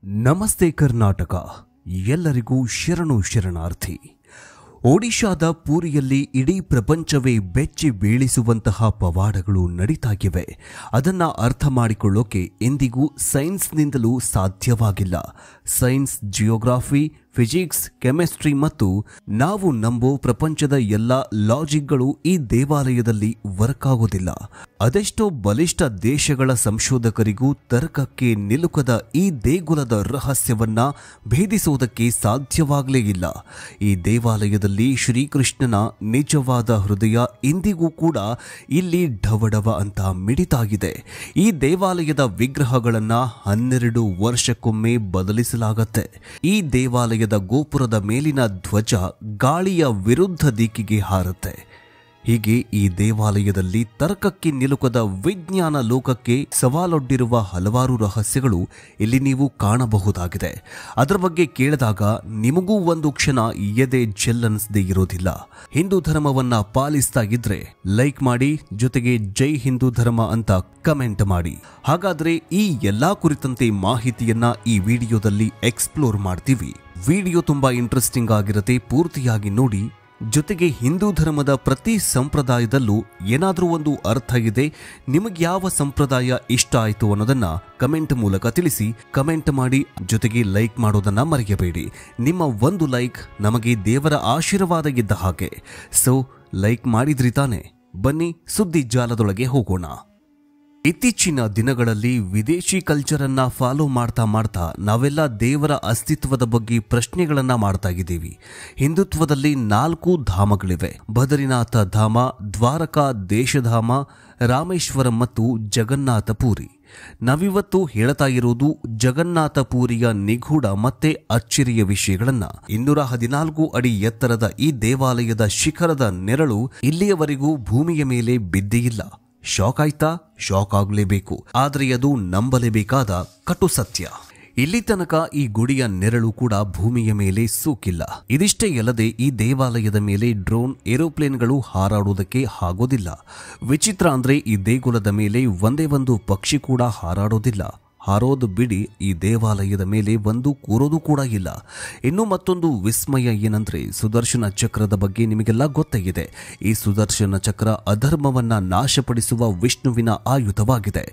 ನಮಸ್ತೆ ಕರ್ನಾಟಕ. ಎಲ್ಲರಿಗೂ ಶರಣು ಶರಣಾರ್ಥಿ. ಒಡಿಶಾದ ಪೂರಿಯಲ್ಲಿ ಇಡೀ ಪ್ರಪಂಚವೇ ಬೆಚ್ಚಿ ಬೀಳಿಸುವಂತಹ ಪವಾಡಗಳು ನಡೀತಾಗಿವೆ. ಅದನ್ನ ಅರ್ಥ ಮಾಡಿಕೊಳ್ಳೋಕೆ ಎಂದಿಗೂ ಸೈನ್ಸ್ನಿಂದಲೂ ಸಾಧ್ಯವಾಗಿಲ್ಲ. ಸೈನ್ಸ್, ಜಿಯೋಗ್ರಫಿ, ಫಿಸಿಕ್ಸ್, ಕೆಮಿಸ್ಟ್ರಿ ಮತ್ತು ನಾವು ನಂಬೋ ಪ್ರಪಂಚದ ಎಲ್ಲ ಲಾಜಿಕ್ಗಳು ಈ ದೇವಾಲಯದಲ್ಲಿ ವರ್ಕ್ ಆಗೋದಿಲ್ಲ. ಅದೆಷ್ಟೋ ಬಲಿಷ್ಠ ದೇಶಗಳ ಸಂಶೋಧಕರಿಗೂ ತರ್ಕಕ್ಕೆ ನಿಲುಕದ ಈ ದೇಗುಲದ ರಹಸ್ಯವನ್ನ ಭೇದಿಸುವುದಕ್ಕೆ ಸಾಧ್ಯವಾಗಲೇ ಇಲ್ಲ. ಈ ದೇವಾಲಯದಲ್ಲಿ ಶ್ರೀಕೃಷ್ಣನ ನಿಜವಾದ ಹೃದಯ ಇಂದಿಗೂ ಕೂಡ ಇಲ್ಲಿ ಢವಢವ ಅಂತ ಮಿಡಿತಾಗಿದೆ. ಈ ದೇವಾಲಯದ ವಿಗ್ರಹಗಳನ್ನ 12 ವರ್ಷಕ್ಕೊಮ್ಮೆ ಬದಲಿಸಲಾಗತ್ತೆ. ಈ ದೇವಾಲಯದ ಗೋಪುರದ ಮೇಲಿನ ಧ್ವಜ ಗಾಳಿಯ ವಿರುದ್ಧ ದಿಕ್ಕಿಗೆ ಹಾರುತ್ತೆ. ಹೀಗೆ ಈ ದೇವಾಲಯದಲ್ಲಿ ತರ್ಕಕ್ಕೆ ನಿಲುಕದ ವಿಜ್ಞಾನ ಲೋಕಕ್ಕೆ ಸವಾಲೊಡ್ಡಿರುವ ಹಲವಾರು ರಹಸ್ಯಗಳು ಇಲ್ಲಿ ನೀವು ಕಾಣಬಹುದಾಗಿದೆ. ಅದರ ಬಗ್ಗೆ ಕೇಳಿದಾಗ ನಿಮಗೂ ಒಂದು ಕ್ಷಣ ಎದೆ ಜೆಲ್ಲನ್ಸದೇ ಇರೋದಿಲ್ಲ. ಹಿಂದೂ ಧರ್ಮವನ್ನ ಪಾಲಿಸ್ತಾ ಇದ್ರೆ ಲೈಕ್ ಮಾಡಿ, ಜೊತೆಗೆ ಜೈ ಹಿಂದೂ ಧರ್ಮ ಅಂತ ಕಮೆಂಟ್ ಮಾಡಿ. ಹಾಗಾದ್ರೆ ಈ ಎಲ್ಲಾ ಕುರಿತಂತೆ ಮಾಹಿತಿಯನ್ನ ಈ ವಿಡಿಯೋದಲ್ಲಿ ಎಕ್ಸ್ಪ್ಲೋರ್ ಮಾಡ್ತೀವಿ. ವಿಡಿಯೋ ತುಂಬಾ ಇಂಟ್ರೆಸ್ಟಿಂಗ್ ಆಗಿರುತ್ತೆ, ಪೂರ್ತಿಯಾಗಿ ನೋಡಿ. ಜೊತೆಗೆ ಹಿಂದೂ ಧರ್ಮದ ಪ್ರತಿ ಸಂಪ್ರದಾಯದಲ್ಲೂ ಏನಾದರೂ ಒಂದು ಅರ್ಥ ಇದೆ. ನಿಮಗೆ ಯಾವ ಸಂಪ್ರದಾಯ ಇಷ್ಟ ಆಯಿತು ಅನ್ನೋದನ್ನ ಕಮೆಂಟ್ ಮೂಲಕ ತಿಳಿಸಿ. ಕಮೆಂಟ್ ಮಾಡಿ, ಜೊತೆಗೆ ಲೈಕ್ ಮಾಡೋದನ್ನ ಮರೆಯಬೇಡಿ. ನಿಮ್ಮ ಒಂದು ಲೈಕ್ ನಮಗೆ ದೇವರ ಆಶೀರ್ವಾದ ಇದ್ದ ಹಾಗೆ. ಸೊ ಲೈಕ್ ಮಾಡಿದ್ರಿ ತಾನೆ? ಬನ್ನಿ ಸುದ್ದಿ ಜಾಲದೊಳಗೆ ಹೋಗೋಣ. ಇತ್ತೀಚಿನ ದಿನಗಳಲ್ಲಿ ವಿದೇಶಿ ಕಲ್ಚರನ್ನ ಫಾಲೋ ಮಾಡ್ತಾ ನಾವೆಲ್ಲ ದೇವರ ಅಸ್ತಿತ್ವದ ಬಗ್ಗೆ ಪ್ರಶ್ನೆಗಳನ್ನ ಮಾಡ್ತಾ ಇದ್ದೀವಿ. ಹಿಂದುತ್ವದಲ್ಲಿ 4 ಧಾಮಗಳಿವೆ: ಬದರಿನಾಥ ಧಾಮ, ದ್ವಾರಕಾ ದೇಶಧಾಮ, ರಾಮೇಶ್ವರಂ ಮತ್ತು ಜಗನ್ನಾಥಪುರಿ. ನಾವಿವತ್ತು ಹೇಳ್ತಾ ಇರೋದು ಜಗನ್ನಾಥಪುರಿಯ ನಿಗೂಢ ಮತ್ತೆ ಅಚ್ಚರಿಯ ವಿಷಯಗಳನ್ನ. 214 ಅಡಿ ಎತ್ತರದ ಈ ದೇವಾಲಯದ ಶಿಖರದ ನೆರಳು ಇಲ್ಲಿಯವರೆಗೂ ಭೂಮಿಯ ಮೇಲೆ ಬಿದ್ದೇ ಇಲ್ಲ. ಶಾಕ್ ಆಯ್ತಾ? ಶಾಕ್ ಆಗಲೇಬೇಕು. ಆದರೆ ಅದು ನಂಬಲೇಬೇಕಾದ ಕಟು ಸತ್ಯ. ಇಲ್ಲಿ ತನಕ ಈ ಗುಡಿಯ ನೆರಳು ಕೂಡ ಭೂಮಿಯ ಮೇಲೆ ಸೂಕಿಲ್ಲ. ಇದಿಷ್ಟೇ ಅಲ್ಲದೆ ಈ ದೇವಾಲಯದ ಮೇಲೆ ಡ್ರೋನ್, ಏರೋಪ್ಲೇನ್ಗಳು ಹಾರಾಡೋದಕ್ಕೆ ಆಗೋದಿಲ್ಲ. ವಿಚಿತ್ರ ಅಂದ್ರೆ ಈ ದೇಗುಲದ ಮೇಲೆ ಒಂದೇ ಒಂದು ಪಕ್ಷಿ ಕೂಡ ಹಾರಾಡೋದಿಲ್ಲ. ಹಾರೋದು ಬಿಡಿ, ಈ ದೇವಾಲಯದ ಮೇಲೆ ಒಂದು ಕೂರೋದು ಕೂಡ ಇಲ್ಲ. ಇನ್ನು ಮತ್ತೊಂದು ವಿಸ್ಮಯ ಏನಂದ್ರೆ ಸುದರ್ಶನ ಚಕ್ರದ ಬಗ್ಗೆ ನಿಮಗೆಲ್ಲ ಗೊತ್ತಾಗಿದೆ. ಈ ಸುದರ್ಶನ ಚಕ್ರ ಅಧರ್ಮವನ್ನ ನಾಶಪಡಿಸುವ ವಿಷ್ಣುವಿನ ಆಯುಧವಾಗಿದೆ.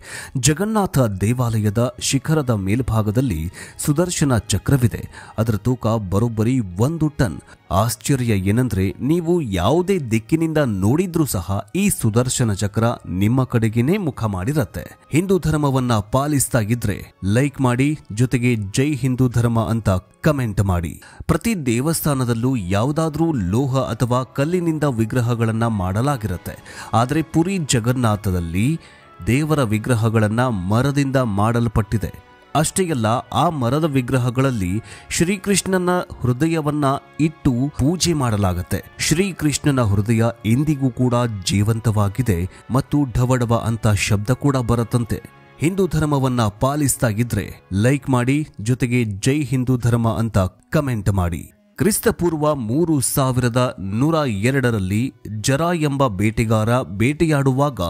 ಜಗನ್ನಾಥ ದೇವಾಲಯದ ಶಿಖರದ ಮೇಲ್ಭಾಗದಲ್ಲಿ ಸುದರ್ಶನ ಚಕ್ರವಿದೆ. ಅದರ ತೂಕ ಬರೋಬ್ಬರಿ 1 ಟನ್. ಆಶ್ಚರ್ಯ ಏನಂದ್ರೆ ನೀವು ಯಾವುದೇ ದಿಕ್ಕಿನಿಂದ ನೋಡಿದ್ರೂ ಸಹ ಈ ಸುದರ್ಶನ ಚಕ್ರ ನಿಮ್ಮ ಕಡೆಗೇನೆ ಮುಖ ಮಾಡಿರತ್ತೆ. ಹಿಂದೂ ಧರ್ಮವನ್ನ ಪಾಲಿಸ್ತಾ ಇದ್ರೆ ಲೈಕ್ ಮಾಡಿ, ಜೊತೆಗೆ ಜೈ ಹಿಂದೂ ಧರ್ಮ ಅಂತ ಕಮೆಂಟ್ ಮಾಡಿ. ಪ್ರತಿ ದೇವಸ್ಥಾನದಲ್ಲೂ ಯಾವುದಾದ್ರೂ ಲೋಹ ಅಥವಾ ಕಲ್ಲಿನಿಂದ ವಿಗ್ರಹಗಳನ್ನ ಮಾಡಲಾಗಿರುತ್ತೆ. ಆದರೆ ಪುರಿ ಜಗನ್ನಾಥದಲ್ಲಿ ದೇವರ ವಿಗ್ರಹಗಳನ್ನ ಮರದಿಂದ ಮಾಡಲ್ಪಟ್ಟಿದೆ. ಅಷ್ಟೇ ಅಲ್ಲ, ಆ ಮರದ ವಿಗ್ರಹಗಳಲ್ಲಿ ಶ್ರೀಕೃಷ್ಣನ ಹೃದಯವನ್ನ ಇಟ್ಟು ಪೂಜೆ ಮಾಡಲಾಗತ್ತೆ. ಶ್ರೀಕೃಷ್ಣನ ಹೃದಯ ಇಂದಿಗೂ ಕೂಡ ಜೀವಂತವಾಗಿದೆ ಮತ್ತು ಢವಢವ ಅಂತ ಶಬ್ದ ಕೂಡ ಬರುತ್ತಂತೆ. ಹಿಂದೂ ಧರ್ಮವನ್ನ ಪಾಲಿಸ್ತಾ ಇದ್ರೆ ಲೈಕ್ ಮಾಡಿ, ಜೊತೆಗೆ ಜೈ ಹಿಂದೂ ಧರ್ಮ ಅಂತ ಕಮೆಂಟ್ ಮಾಡಿ. ಕ್ರಿಸ್ತಪೂರ್ವ 3102ರಲ್ಲಿ ಜರ ಎಂಬ ಬೇಟೆಗಾರ ಬೇಟೆಯಾಡುವಾಗ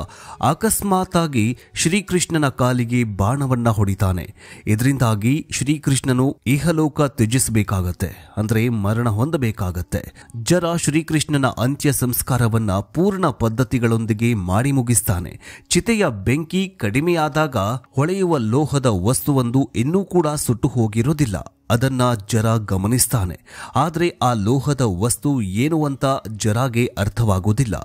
ಅಕಸ್ಮಾತಾಗಿ ಶ್ರೀಕೃಷ್ಣನ ಕಾಲಿಗೆ ಬಾಣವನ್ನ ಹೊಡಿತಾನೆ. ಇದರಿಂದಾಗಿ ಶ್ರೀಕೃಷ್ಣನು ಇಹಲೋಕ ತ್ಯಜಿಸಬೇಕಾಗತ್ತೆ, ಅಂದ್ರೆ ಮರಣ ಹೊಂದಬೇಕಾಗತ್ತೆ. ಜರ ಶ್ರೀಕೃಷ್ಣನ ಅಂತ್ಯ ಸಂಸ್ಕಾರವನ್ನ ಪೂರ್ಣ ಪದ್ಧತಿಗಳೊಂದಿಗೆ ಮಾಡಿ ಮುಗಿಸ್ತಾನೆ. ಚಿತೆಯ ಬೆಂಕಿ ಕಡಿಮೆಯಾದಾಗ ಹೊಳೆಯುವ ಲೋಹದ ವಸ್ತುವೊಂದು ಇನ್ನೂ ಕೂಡ ಸುಟ್ಟು ಹೋಗಿರೋದಿಲ್ಲ. ಅದನ್ನ ಜರ ಗಮನಿಸ್ತಾನೆ. ಆದ್ರೆ ಆ ಲೋಹದ ವಸ್ತು ಏನು ಅಂತ ಜರಾಗೆ ಅರ್ಥವಾಗೋದಿಲ್ಲ.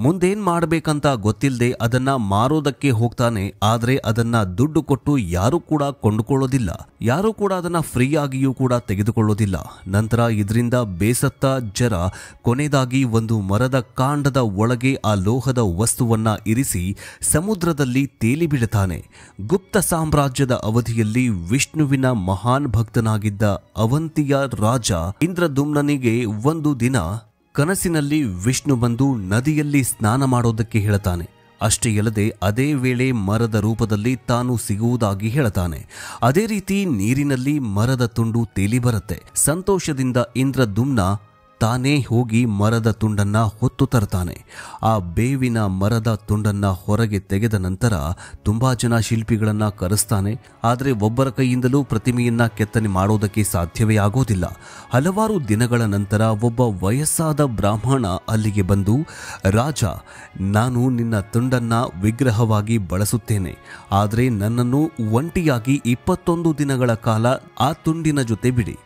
ಮುಂದೇನ್ ಮಾಡಬೇಕಂತ ಗೊತ್ತಿಲ್ಲದೆ ಅದನ್ನ ಮಾರೋದಕ್ಕೆ ಹೋಗ್ತಾನೆ. ಆದ್ರೆ ಅದನ್ನ ದುಡ್ಡು ಕೊಟ್ಟು ಯಾರು ಕೂಡ ಕೊಂಡುಕೊಳ್ಳೋದಿಲ್ಲ. ಯಾರು ಕೂಡ ಅದನ್ನ ಫ್ರೀಯಾಗಿಯೂ ಕೂಡ ತೆಗೆದುಕೊಳ್ಳೋದಿಲ್ಲ. ನಂತರ ಇದರಿಂದ ಬೇಸತ್ತ ಜರ ಕೊನೆಯದಾಗಿ ಒಂದು ಮರದ ಕಾಂಡದ ಒಳಗೆ ಆ ಲೋಹದ ವಸ್ತುವನ್ನ ಇರಿಸಿ ಸಮುದ್ರದಲ್ಲಿ ತೇಲಿ ಬಿಡುತ್ತಾನೆ. ಗುಪ್ತ ಸಾಮ್ರಾಜ್ಯದ ಅವಧಿಯಲ್ಲಿ ವಿಷ್ಣುವಿನ ಮಹಾನ್ ಭಕ್ತನಾಗಿದ್ದ ಅವಂತಿಯ ರಾಜ ಇಂದ್ರದುಮ್ನನಿಗೆ ಒಂದು ದಿನ ಕನಸಿನಲ್ಲಿ ವಿಷ್ಣು ಬಂದು ನದಿಯಲ್ಲಿ ಸ್ನಾನ ಮಾಡೋದಕ್ಕೆ ಹೇಳ್ತಾನೆ. ಅಷ್ಟೇ ಅಲ್ಲದೆ ಅದೇ ವೇಳೆ ಮರದ ರೂಪದಲ್ಲಿ ತಾನು ಸಿಗುವುದಾಗಿ ಹೇಳ್ತಾನೆ. ಅದೇ ರೀತಿ ನೀರಿನಲ್ಲಿ ಮರದ ತುಂಡು ತೇಲಿ ಬರುತ್ತೆ. ಸಂತೋಷದಿಂದ ಇಂದ್ರದುಮ್ನ ತಾನೇ ಹೋಗಿ ಮರದ ತುಂಡನ್ನ ಹೊತ್ತು ತರ್ತಾನೆ. ಆ ಬೇವಿನ ಮರದ ತುಂಡನ್ನ ಹೊರಗೆ ತೆಗೆದ ನಂತರ ತುಂಬಾ ಜನ ಶಿಲ್ಪಿಗಳನ್ನ ಕರೆಸ್ತಾನೆ. ಆದರೆ ಒಬ್ಬರ ಕೈಯಿಂದಲೂ ಪ್ರತಿಮೆಯನ್ನ ಕೆತ್ತನೆ ಮಾಡೋದಕ್ಕೆ ಸಾಧ್ಯವೇ ಆಗೋದಿಲ್ಲ. ಹಲವಾರು ದಿನಗಳ ನಂತರ ಒಬ್ಬ ವಯಸ್ಸಾದ ಬ್ರಾಹ್ಮಣ ಅಲ್ಲಿಗೆ ಬಂದು, ರಾಜ, ನಾನು ನಿನ್ನ ತುಂಡನ್ನ ವಿಗ್ರಹವಾಗಿ ಬಳಸುತ್ತೇನೆ, ಆದರೆ ನನ್ನನ್ನು ಒಂಟಿಯಾಗಿ 21 ದಿನಗಳ ಕಾಲ ಆ ತುಂಡಿನ ಜೊತೆ ಬಿಡಿ,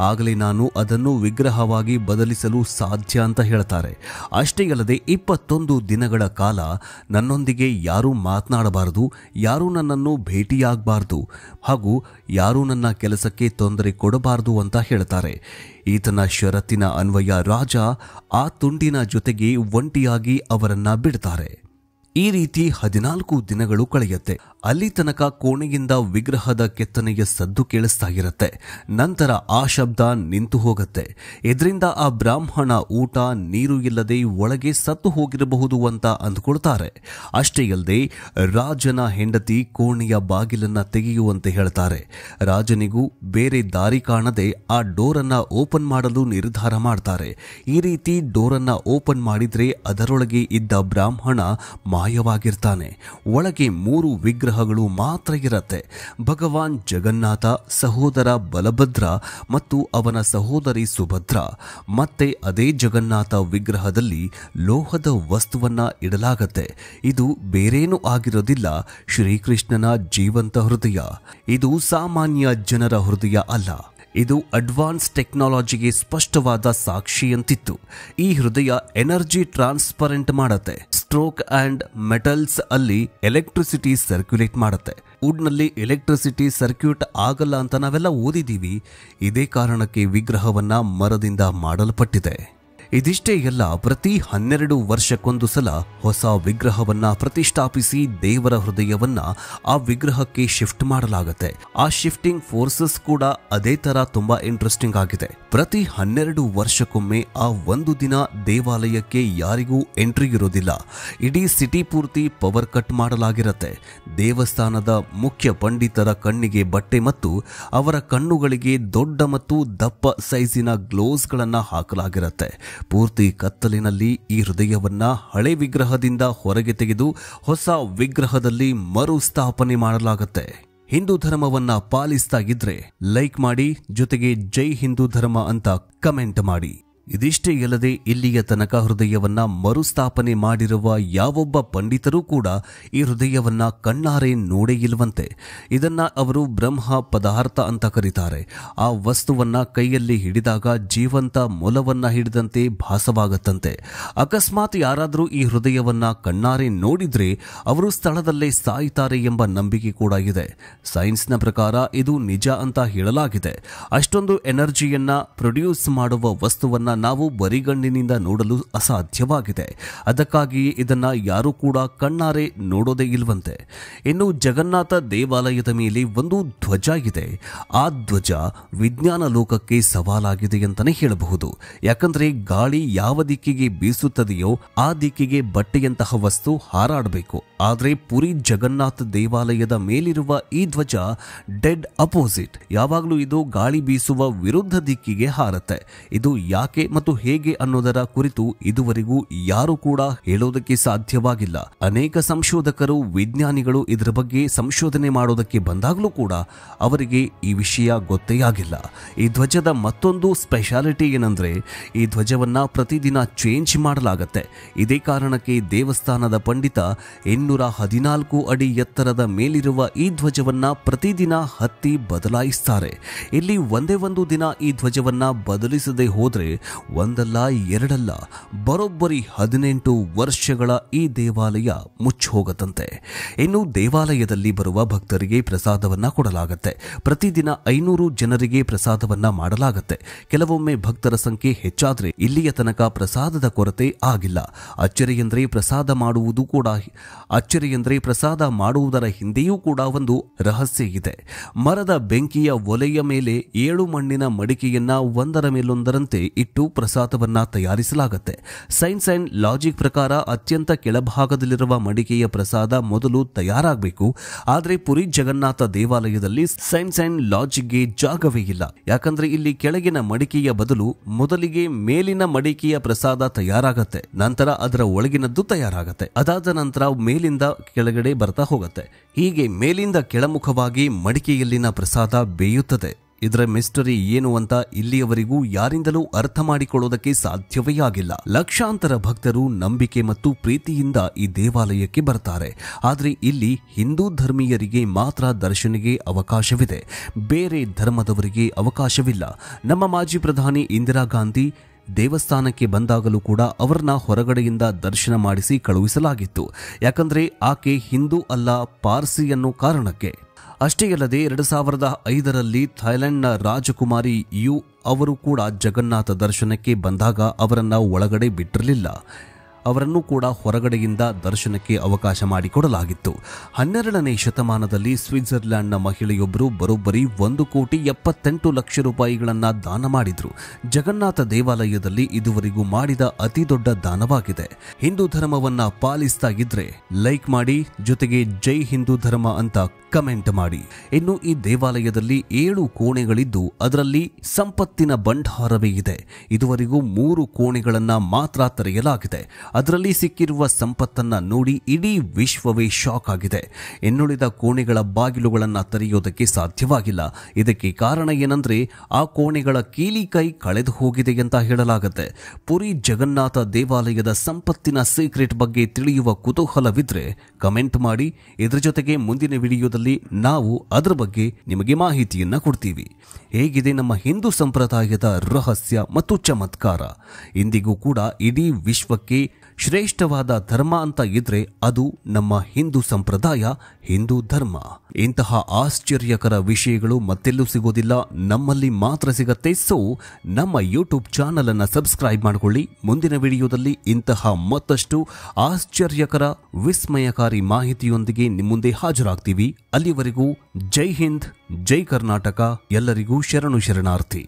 ಆಗಲೇ ನಾನು ಅದನ್ನು ವಿಗ್ರಹವಾಗಿ ಬದಲಿಸಲು ಸಾಧ್ಯ ಅಂತ ಹೇಳ್ತಾರೆ. ಅಷ್ಟೇ ಅಲ್ಲದೆ 21 ದಿನಗಳ ಕಾಲ ನನ್ನೊಂದಿಗೆ ಯಾರೂ ಮಾತನಾಡಬಾರದು, ಯಾರೂ ನನ್ನನ್ನು ಭೇಟಿಯಾಗಬಾರ್ದು, ಹಾಗೂ ಯಾರೂ ನನ್ನ ಕೆಲಸಕ್ಕೆ ತೊಂದರೆ ಕೊಡಬಾರದು ಅಂತ ಹೇಳ್ತಾರೆ. ಈತನ ಷರತ್ತಿನ ಅನ್ವಯ ರಾಜ ಆ ತುಂಡಿನ ಜೊತೆಗೆ ಒಂಟಿಯಾಗಿ ಅವರನ್ನ ಬಿಡ್ತಾರೆ. ಈ ರೀತಿ 14 ದಿನಗಳು ಕಳೆಯುತ್ತೆ. ಅಲ್ಲಿ ತನಕ ಕೋಣೆಯಿಂದ ವಿಗ್ರಹದ ಕೆತ್ತನೆಯ ಸದ್ದು ಕೇಳಿಸ್ತಾ ಇರುತ್ತೆ. ನಂತರ ಆ ಶಬ್ದ ನಿಂತು ಹೋಗುತ್ತೆ. ಇದರಿಂದ ಆ ಬ್ರಾಹ್ಮಣ ಊಟ ನೀರು ಇಲ್ಲದೆ ಒಳಗೆ ಸತ್ತು ಹೋಗಿರಬಹುದು ಅಂತ ಅಂದ್ಕೊಳ್ತಾರೆ. ಅಷ್ಟೇ ಅಲ್ಲದೆ ರಾಜನ ಹೆಂಡತಿ ಕೋಣೆಯ ಬಾಗಿಲನ್ನ ತೆಗೆಯುವಂತೆ ಹೇಳ್ತಾರೆ. ರಾಜನಿಗೂ ಬೇರೆ ದಾರಿ ಕಾಣದೆ ಆ ಡೋರನ್ನ ಓಪನ್ ಮಾಡಲು ನಿರ್ಧಾರ ಮಾಡ್ತಾರೆ. ಈ ರೀತಿ ಡೋರನ್ನ ಓಪನ್ ಮಾಡಿದ್ರೆ ಅದರೊಳಗೆ ಇದ್ದ ಬ್ರಾಹ್ಮಣ ಮಾಯವಾಗಿರ್ತಾನೆ. ಒಳಗೆ 3 ವಿಗ್ರಹಗಳು ಮಾತ್ರ ಇರತ್ತೆ. ಭಗವಾನ್ ಜಗನ್ನಾಥ, ಸಹೋದರ ಬಲಭದ್ರ ಮತ್ತು ಅವನ ಸಹೋದರಿ ಸುಭದ್ರ. ಮತ್ತೆ ಅದೇ ಜಗನ್ನಾಥ ವಿಗ್ರಹದಲ್ಲಿ ಲೋಹದ ವಸ್ತುವನ್ನ ಇಡಲಾಗತ್ತೆ. ಇದು ಬೇರೇನೂ ಆಗಿರೋದಿಲ್ಲ, ಶ್ರೀಕೃಷ್ಣನ ಜೀವಂತ ಹೃದಯ. ಇದು ಸಾಮಾನ್ಯ ಜನರ ಹೃದಯ ಅಲ್ಲ, ಇದು ಅಡ್ವಾನ್ಸ್ ಟೆಕ್ನಾಲಜಿಗೆ ಸ್ಪಷ್ಟವಾದ ಸಾಕ್ಷಿಯಂತಿತ್ತು. ಈ ಹೃದಯ ಎನರ್ಜಿ ಟ್ರಾನ್ಸ್ಪರೆಂಟ್ ಮಾಡತ್ತೆ. ಸ್ಟ್ರೋಕ್ ಅಂಡ್ ಮೆಟಲ್ಸ್ ಅಲ್ಲಿ ಎಲೆಕ್ಟ್ರಿಸಿಟಿ ಸರ್ಕ್ಯುಲೇಟ್ ಮಾಡುತ್ತೆ. ವುಡ್ನಲ್ಲಿ ಎಲೆಕ್ಟ್ರಿಸಿಟಿ ಸರ್ಕ್ಯೂಟ್ ಆಗಲ್ಲ ಅಂತ ನಾವೆಲ್ಲ ಓದಿದ್ದೀವಿ. ಇದೇ ಕಾರಣಕ್ಕೆ ವಿಗ್ರಹವನ್ನ ಮರದಿಂದ ಮಾಡಲ್ಪಟ್ಟಿದೆ. ಇದಿಷ್ಟೇ ಎಲ್ಲ, ಪ್ರತಿ 12 ವರ್ಷಕ್ಕೊಂದು ಸಲ ಹೊಸ ವಿಗ್ರಹವನ್ನ ಪ್ರತಿಷ್ಠಾಪಿಸಿ ದೇವರ ಹೃದಯವನ್ನ ಆ ವಿಗ್ರಹಕ್ಕೆ ಶಿಫ್ಟ್ ಮಾಡಲಾಗುತ್ತೆ. ಆ ಶಿಫ್ಟಿಂಗ್ ಫೋರ್ಸಸ್ ಕೂಡ ಅದೇ ತರ ತುಂಬಾ ಇಂಟ್ರೆಸ್ಟಿಂಗ್ ಆಗಿದೆ. ಪ್ರತಿ 12 ವರ್ಷಕ್ಕೊಮ್ಮೆ ಆ ಒಂದು ದಿನ ದೇವಾಲಯಕ್ಕೆ ಯಾರಿಗೂ ಎಂಟ್ರಿ ಇರೋದಿಲ್ಲ. ಇಡೀ ಸಿಟಿ ಪೂರ್ತಿ ಪವರ್ ಕಟ್ ಮಾಡಲಾಗಿರುತ್ತೆ. ದೇವಸ್ಥಾನದ ಮುಖ್ಯ ಪಂಡಿತರ ಕಣ್ಣಿಗೆ ಬಟ್ಟೆ ಮತ್ತು ಅವರ ಕಣ್ಣುಗಳಿಗೆ ದೊಡ್ಡ ಮತ್ತು ದಪ್ಪ ಸೈಜಿನ ಗ್ಲೋವ್ಸ್ಗಳನ್ನ ಹಾಕಲಾಗಿರುತ್ತೆ. ಪೂರ್ತಿ ಕತ್ತಲಿನಲ್ಲಿ ಈ ಹೃದಯವನ್ನ ಹಳೆ ವಿಗ್ರಹದಿಂದ ಹೊರಗೆ ತೆಗೆದು ಹೊಸ ವಿಗ್ರಹದಲ್ಲಿ ಮರುಸ್ಥಾಪನೆ ಮಾಡಲಾಗುತ್ತೆ. ಹಿಂದೂ ಧರ್ಮವನ್ನ ಪಾಲಿಸ್ತಾ ಇದ್ರೆ ಲೈಕ್ ಮಾಡಿ, ಜೊತೆಗೆ ಜೈ ಹಿಂದೂ ಧರ್ಮ ಅಂತ ಕಮೆಂಟ್ ಮಾಡಿ. ಇದಿಷ್ಟೇ ಅಲ್ಲದೆ ಇಲ್ಲಿಯ ತನಕ ಹೃದಯವನ್ನ ಮರುಸ್ಥಾಪನೆ ಮಾಡಿರುವ ಯಾವೊಬ್ಬ ಪಂಡಿತರೂ ಕೂಡ ಈ ಹೃದಯವನ್ನ ಕಣ್ಣಾರೆ ನೋಡೇ ಇಲ್ವಂತೆ. ಇದನ್ನ ಅವರು ಬ್ರಹ್ಮ ಪದಾರ್ಥ ಅಂತ ಕರೀತಾರೆ. ಆ ವಸ್ತುವನ್ನ ಕೈಯಲ್ಲಿ ಹಿಡಿದಾಗ ಜೀವಂತ ಮೊಲವನ್ನ ಹಿಡಿದಂತೆ ಭಾಸವಾಗತ್ತಂತೆ. ಅಕಸ್ಮಾತ್ ಯಾರಾದರೂ ಈ ಹೃದಯವನ್ನ ಕಣ್ಣಾರೆ ನೋಡಿದ್ರೆ ಅವರು ಸ್ಥಳದಲ್ಲೇ ಸಾಯ್ತಾರೆ ಎಂಬ ನಂಬಿಕೆ ಕೂಡ ಇದೆ. ಸೈನ್ಸ್ನ ಪ್ರಕಾರ ಇದು ನಿಜ ಅಂತ ಹೇಳಲಾಗಿದೆ. ಅಷ್ಟೊಂದು ಎನರ್ಜಿಯನ್ನ ಪ್ರೊಡ್ಯೂಸ್ ಮಾಡುವ ವಸ್ತುವನ್ನ ನಾವು ಬರಿಗಣ್ಣಿನಿಂದ ನೋಡಲು ಅಸಾಧ್ಯವಾಗಿದೆ. ಅದಕ್ಕಾಗಿಯೇ ಇದನ್ನ ಯಾರೂ ಕೂಡ ಕಣ್ಣಾರೆ ನೋಡೋದೇ ಇಲ್ವಂತೆ. ಇನ್ನು ಜಗನ್ನಾಥ ದೇವಾಲಯದ ಮೇಲೆ ಒಂದು ಧ್ವಜ ಇದೆ. ಆ ಧ್ವಜ ವಿಜ್ಞಾನ ಲೋಕಕ್ಕೆ ಸವಾಲಾಗಿದೆ ಅಂತಾನೆ ಹೇಳಬಹುದು. ಯಾಕಂದ್ರೆ ಗಾಳಿ ಯಾವ ದಿಕ್ಕಿಗೆ ಬೀಸುತ್ತದೆಯೋ ಆ ದಿಕ್ಕಿಗೆ ಬಟ್ಟೆಯಂತಹ ವಸ್ತು ಹಾರಾಡಬೇಕು. ಆದ್ರೆ ಪುರಿ ಜಗನ್ನಾಥ ದೇವಾಲಯದ ಮೇಲಿರುವ ಈ ಧ್ವಜ ಡೆಡ್ ಅಪೋಸಿಟ್. ಯಾವಾಗಲೂ ಇದು ಗಾಳಿ ಬೀಸುವ ವಿರುದ್ಧ ದಿಕ್ಕಿಗೆ ಹಾರತ್ತೆ. ಇದು ಯಾಕೆ ಮತ್ತು ಹೇಗೆ ಅನ್ನೋದರ ಕುರಿತು ಇದುವರೆಗೂ ಯಾರು ಕೂಡ ಹೇಳೋದಕ್ಕೆ ಸಾಧ್ಯವಾಗಿಲ್ಲ. ಅನೇಕ ಸಂಶೋಧಕರು, ವಿಜ್ಞಾನಿಗಳು ಇದರ ಬಗ್ಗೆ ಸಂಶೋಧನೆ ಮಾಡೋದಕ್ಕೆ ಬಂದಾಗಲೂ ಕೂಡ ಅವರಿಗೆ ಈ ವಿಷಯ ಗೊತ್ತೇ ಆಗಿಲ್ಲ. ಈ ಧ್ವಜದ ಮತ್ತೊಂದು ಸ್ಪೆಷಾಲಿಟಿ ಏನಂದ್ರೆ ಈ ಧ್ವಜವನ್ನ ಪ್ರತಿದಿನ ಚೇಂಜ್ ಮಾಡಲಾಗತ್ತೆ. ಇದೇ ಕಾರಣಕ್ಕೆ ದೇವಸ್ಥಾನದ ಪಂಡಿತ 214 ಅಡಿ ಎತ್ತರದ ಮೇಲಿರುವ ಈ ಧ್ವಜವನ್ನ ಪ್ರತಿದಿನ ಹತ್ತಿ ಬದಲಾಯಿಸ್ತಾರೆ. ಇಲ್ಲಿ ಒಂದೇ ಒಂದು ದಿನ ಈ ಧ್ವಜವನ್ನ ಬದಲಿಸದೆ ಹೋದ್ರೆ ಒಂದಲ್ಲ ಎರಡಲ್ಲ ಬರೋಬ್ಬರಿ 18 ವರ್ಷಗಳ ಈ ದೇವಾಲಯ ಮುಚ್ಚಿ ಹೋಗತ್ತಂತೆ. ಇನ್ನು ದೇವಾಲಯದಲ್ಲಿ ಬರುವ ಭಕ್ತರಿಗೆ ಪ್ರಸಾದವನ್ನ ಕೊಡಲಾಗತ್ತೆ. ಪ್ರತಿದಿನ 500 ಜನರಿಗೆ ಪ್ರಸಾದವನ್ನ ಮಾಡಲಾಗತ್ತೆ. ಕೆಲವೊಮ್ಮೆ ಭಕ್ತರ ಸಂಖ್ಯೆ ಹೆಚ್ಚಾದ್ರೆ ಇಲ್ಲಿಯ ತನಕ ಪ್ರಸಾದದ ಕೊರತೆ ಆಗಿಲ್ಲ. ಅಚ್ಚರಿಯೆಂದರೆ ಪ್ರಸಾದ ಮಾಡುವುದರ ಹಿಂದೆಯೂ ಕೂಡ ಒಂದು ರಹಸ್ಯ ಇದೆ. ಮರದ ಬೆಂಕಿಯ ಒಲೆಯ ಮೇಲೆ 7 ಮಣ್ಣಿನ ಮಡಿಕೆಯನ್ನ ಒಂದರ ಮೇಲೊಂದರಂತೆ ಇಟ್ಟು ಪ್ರಸಾದವನ್ನ ತಯಾರಿಸಲಾಗುತ್ತೆ. ಸೈನ್ಸ್ ಅಂಡ್ ಲಾಜಿಕ್ ಪ್ರಕಾರ ಅತ್ಯಂತ ಕೆಳಭಾಗದಲ್ಲಿರುವ ಮಡಿಕೆಯ ಪ್ರಸಾದ ಮೊದಲು ತಯಾರಾಗಬೇಕು. ಆದರೆ ಪುರಿ ಜಗನ್ನಾಥ ದೇವಾಲಯದಲ್ಲಿ ಸೈನ್ಸ್ ಅಂಡ್ ಲಾಜಿಕ್ಗೆ ಜಾಗವೇ ಇಲ್ಲ. ಯಾಕಂದ್ರೆ ಇಲ್ಲಿ ಕೆಳಗಿನ ಮಡಿಕೆಯ ಬದಲು ಮೊದಲಿಗೆ ಮೇಲಿನ ಮಡಿಕೆಯ ಪ್ರಸಾದ ತಯಾರಾಗತ್ತೆ, ನಂತರ ಅದರ ಒಳಗಿನದ್ದು ತಯಾರಾಗತ್ತೆ, ಅದಾದ ನಂತರ ಮೇಲಿಂದ ಕೆಳಗಡೆ ಬರ್ತಾ ಹೋಗುತ್ತೆ. ಹೀಗೆ ಮೇಲಿಂದ ಕೆಳಮುಖವಾಗಿ ಮಡಿಕೆಯಲ್ಲಿನ ಪ್ರಸಾದ ಬೇಯುತ್ತದೆ. ಇದರ ಮಿಸ್ಟರಿ ಏನು ಅಂತ ಇಲ್ಲಿಯವರೆಗೂ ಯಾರಿಂದಲೂ ಅರ್ಥ ಮಾಡಿಕೊಳ್ಳೋದಕ್ಕೆ ಸಾಧ್ಯವೇ ಆಗಿಲ್ಲ. ಲಕ್ಷಾಂತರ ಭಕ್ತರು ನಂಬಿಕೆ ಮತ್ತು ಪ್ರೀತಿಯಿಂದ ಈ ದೇವಾಲಯಕ್ಕೆ ಬರ್ತಾರೆ. ಆದರೆ ಇಲ್ಲಿ ಹಿಂದೂ ಧರ್ಮೀಯರಿಗೆ ಮಾತ್ರ ದರ್ಶನಿಗೆ ಅವಕಾಶವಿದೆ, ಬೇರೆ ಧರ್ಮದವರಿಗೆ ಅವಕಾಶವಿಲ್ಲ. ನಮ್ಮ ಮಾಜಿ ಪ್ರಧಾನಿ ಇಂದಿರಾ ಗಾಂಧಿ ದೇವಸ್ಥಾನಕ್ಕೆ ಬಂದಾಗಲೂ ಕೂಡ ಅವರನ್ನ ಹೊರಗಡೆಯಿಂದ ದರ್ಶನ ಮಾಡಿಸಿ ಕಳುಹಿಸಲಾಗಿತ್ತು. ಯಾಕಂದ್ರೆ ಆಕೆ ಹಿಂದೂ ಅಲ್ಲ, ಪಾರ್ಸಿ ಅನ್ನೋ ಕಾರಣಕ್ಕೆ. ಅಷ್ಟೇ ಅಲ್ಲದೆ 2005ರಲ್ಲಿ ಥೈಲ್ಯಾಂಡ್ನ ರಾಜಕುಮಾರಿ ಯು ಅವರು ಕೂಡ ಜಗನ್ನಾಥ ದರ್ಶನಕ್ಕೆ ಬಂದಾಗ ಅವರನ್ನ ಒಳಗಡೆ ಬಿಟ್ಟಿರಲಿಲ್ಲ. ಅವರನ್ನು ಕೂಡ ಹೊರಗಡೆಯಿಂದ ದರ್ಶನಕ್ಕೆ ಅವಕಾಶ ಮಾಡಿಕೊಡಲಾಗಿತ್ತು. 12ನೇ ಶತಮಾನದಲ್ಲಿ ಸ್ವಿಟ್ಜರ್ಲ್ಯಾಂಡ್ನ ಮಹಿಳೆಯೊಬ್ಬರು ಬರೋಬ್ಬರಿ 1,78,00,000 ರೂಪಾಯಿಗಳನ್ನು ದಾನ ಮಾಡಿದ್ರು. ಜಗನ್ನಾಥ ದೇವಾಲಯದಲ್ಲಿ ಇದುವರೆಗೂ ಮಾಡಿದ ಅತಿ ದೊಡ್ಡ ದಾನವಾಗಿದೆ. ಹಿಂದೂ ಧರ್ಮವನ್ನ ಪಾಲಿಸ್ತಾ ಇದ್ರೆ ಲೈಕ್ ಮಾಡಿ, ಜೊತೆಗೆ ಜೈ ಹಿಂದೂ ಧರ್ಮ ಅಂತ ಕಮೆಂಟ್ ಮಾಡಿ. ಇನ್ನು ಈ ದೇವಾಲಯದಲ್ಲಿ 7 ಕೋಣೆಗಳಿದ್ದು ಅದರಲ್ಲಿ ಸಂಪತ್ತಿನ ಭಂಡಾರವೇ ಇದೆ. ಇದುವರೆಗೂ 3 ಕೋಣೆಗಳನ್ನ ಮಾತ್ರ ತೆರೆಯಲಾಗಿದೆ. ಅದರಲ್ಲಿ ಸಿಕ್ಕಿರುವ ಸಂಪತ್ತನ್ನ ನೋಡಿ ಇಡೀ ವಿಶ್ವವೇ ಶಾಕ್ ಆಗಿದೆ. ಇನ್ನುಳಿದ ಕೋಣೆಗಳ ಬಾಗಿಲುಗಳನ್ನು ತೆರೆಯೋದಕ್ಕೆ ಸಾಧ್ಯವಾಗಿಲ್ಲ. ಇದಕ್ಕೆ ಕಾರಣ ಏನಂದ್ರೆ ಆ ಕೋಣೆಗಳ ಕೀಲಿ ಕೈ ಕಳೆದು ಹೋಗಿದೆ ಅಂತ ಹೇಳಲಾಗುತ್ತೆ. ಪುರಿ ಜಗನ್ನಾಥ ದೇವಾಲಯದ ಸಂಪತ್ತಿನ ಸೀಕ್ರೆಟ್ ಬಗ್ಗೆ ತಿಳಿಯುವ ಕುತೂಹಲವಿದ್ರೆ ಕಮೆಂಟ್ ಮಾಡಿ. ಇದರ ಜೊತೆಗೆ ಮುಂದಿನ ವಿಡಿಯೋದಲ್ಲಿ ನಾವು ಅದರ ಬಗ್ಗೆ ನಿಮಗೆ ಮಾಹಿತಿಯನ್ನ ಕೊಡ್ತೀವಿ. ಹೇಗಿದೆ ನಮ್ಮ ಹಿಂದೂ ಸಂಪ್ರದಾಯದ ರಹಸ್ಯ ಮತ್ತು ಚಮತ್ಕಾರ? ಇಂದಿಗೂ ಕೂಡ ಇಡೀ ವಿಶ್ವಕ್ಕೆ ಶ್ರೇಷ್ಠವಾದ ಧರ್ಮ ಅಂತ ಇದ್ರೆ ಅದು ನಮ್ಮ ಹಿಂದೂ ಸಂಪ್ರದಾಯ, ಹಿಂದೂ ಧರ್ಮ. ಇಂತಹ ಆಶ್ಚರ್ಯಕರ ವಿಷಯಗಳು ಮತ್ತೆಲ್ಲೂ ಸಿಗೋದಿಲ್ಲ, ನಮ್ಮಲ್ಲಿ ಮಾತ್ರ ಸಿಗತ್ತೆ. ಸೊ ನಮ್ಮ ಯೂಟ್ಯೂಬ್ ಚಾನಲ್ ಅನ್ನು ಸಬ್ಸ್ಕ್ರೈಬ್ ಮಾಡಿಕೊಳ್ಳಿ. ಮುಂದಿನ ವಿಡಿಯೋದಲ್ಲಿ ಇಂತಹ ಮತ್ತಷ್ಟು ಆಶ್ಚರ್ಯಕರ ವಿಸ್ಮಯಕಾರಿ ಮಾಹಿತಿಯೊಂದಿಗೆ ನಿಮ್ಮ ಮುಂದೆ ಹಾಜರಾಗ್ತೀವಿ. ಅಲ್ಲಿವರೆಗೂ ಜೈ ಹಿಂದ್, ಜೈ ಕರ್ನಾಟಕ. ಎಲ್ಲರಿಗೂ ಶರಣು ಶರಣಾರ್ಥಿ.